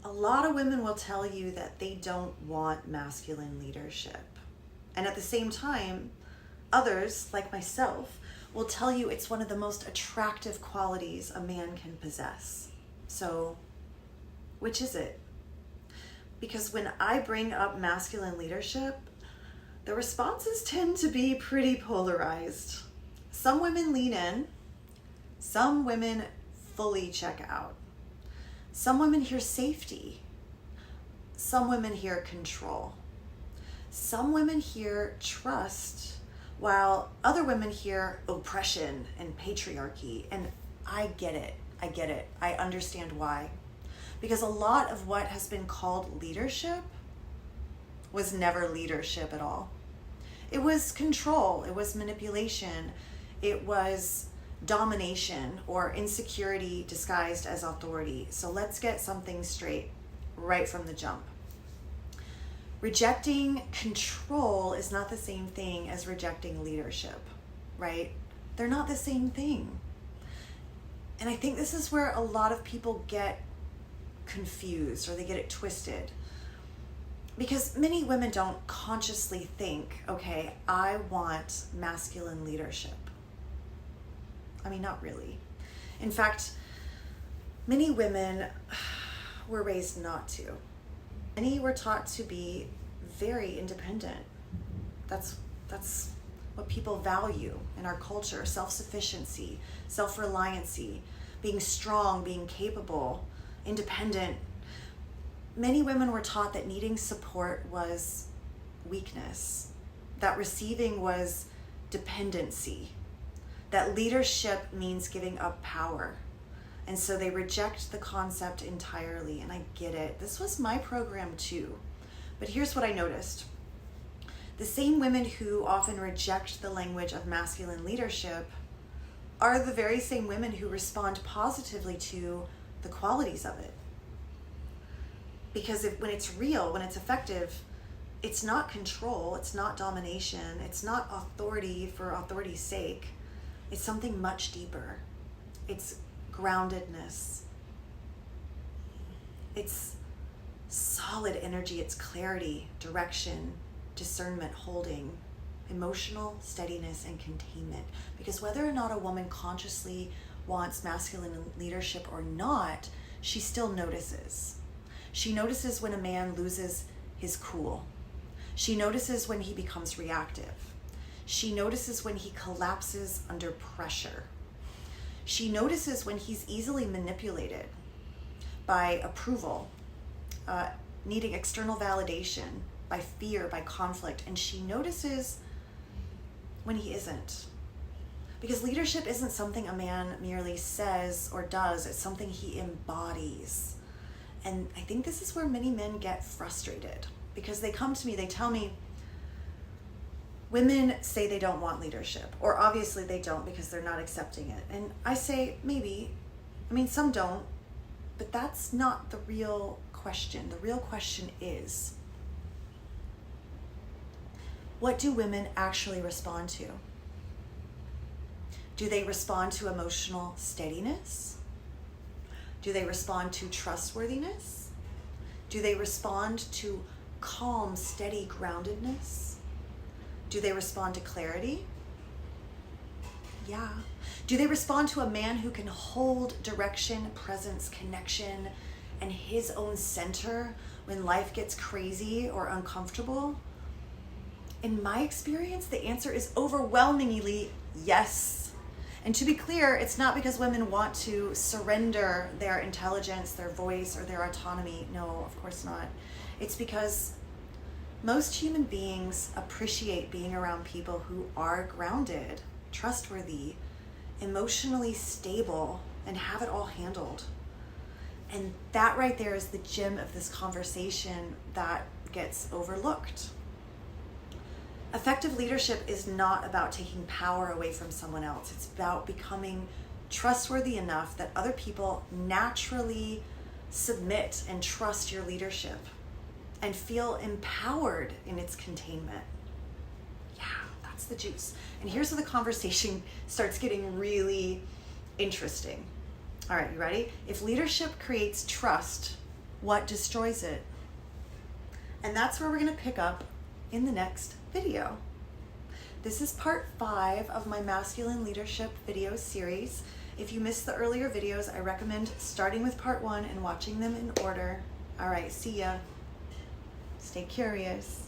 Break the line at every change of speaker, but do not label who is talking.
A lot of women will tell you that they don't want masculine leadership. And at the same time, others, like myself, will tell you it's one of the most attractive qualities a man can possess. So, which is it? Because when I bring up masculine leadership, the responses tend to be pretty polarized. Some women lean in, some women fully check out. Some women hear safety, some women hear control. Some women hear trust, while other women hear oppression and patriarchy. And I get it. I understand why. Because a lot of what has been called leadership was never leadership at all. It was control, it was manipulation, it was domination or insecurity disguised as authority. So let's get something straight right from the jump. Rejecting control is not the same thing as rejecting leadership, right? They're not the same thing. And I think this is where a lot of people get confused or they get it twisted. Because many women don't consciously think, okay, I want masculine leadership. I mean, not really. In fact, many women were raised not to. Many were taught to be very independent. That's what people value in our culture: self-sufficiency, self-reliancy, being strong, being capable, independent. Many women were taught that needing support was weakness, that receiving was dependency, that leadership means giving up power. And so they reject the concept entirely, and I get it. This was my program too. But here's what I noticed. The same women who often reject the language of masculine leadership are the very same women who respond positively to the qualities of it. Because when it's real, when it's effective, it's not control, it's not domination, it's not authority for authority's sake. It's something much deeper. It's groundedness. It's solid energy, it's clarity, direction, discernment, holding, emotional steadiness, and containment. Because whether or not a woman consciously wants masculine leadership or not, she still notices. She notices when a man loses his cool. She notices when he becomes reactive. She notices when he collapses under pressure. She notices when he's easily manipulated by approval, needing external validation, by fear, by conflict. And she notices when he isn't. Because leadership isn't something a man merely says or does, it's something he embodies. And I think this is where many men get frustrated, because they come to me, they tell me, women say they don't want leadership, or obviously they don't because they're not accepting it. And I say, maybe. I mean, some don't, but that's not the real question. The real question is, what do women actually respond to? Do they respond to emotional steadiness? Do they respond to trustworthiness? Do they respond to calm, steady groundedness? Do they respond to clarity? Yeah. Do they respond to a man who can hold direction, presence, connection, and his own center when life gets crazy or uncomfortable? In my experience, the answer is overwhelmingly yes. And to be clear, it's not because women want to surrender their intelligence, their voice, or their autonomy. No, of course not. It's because most human beings appreciate being around people who are grounded, trustworthy, emotionally stable, and have it all handled. And that right there is the gem of this conversation that gets overlooked. Effective leadership is not about taking power away from someone else. It's about becoming trustworthy enough that other people naturally submit and trust your leadership and feel empowered in its containment. Yeah, that's the juice. And here's where the conversation starts getting really interesting. All right, you ready? If leadership creates trust, What destroys it? And that's where we're going to pick up in the next video. This is part 5 of my masculine leadership video series. If you missed the earlier videos, I recommend starting with part 1 and watching them in order. All right, see ya. Stay curious.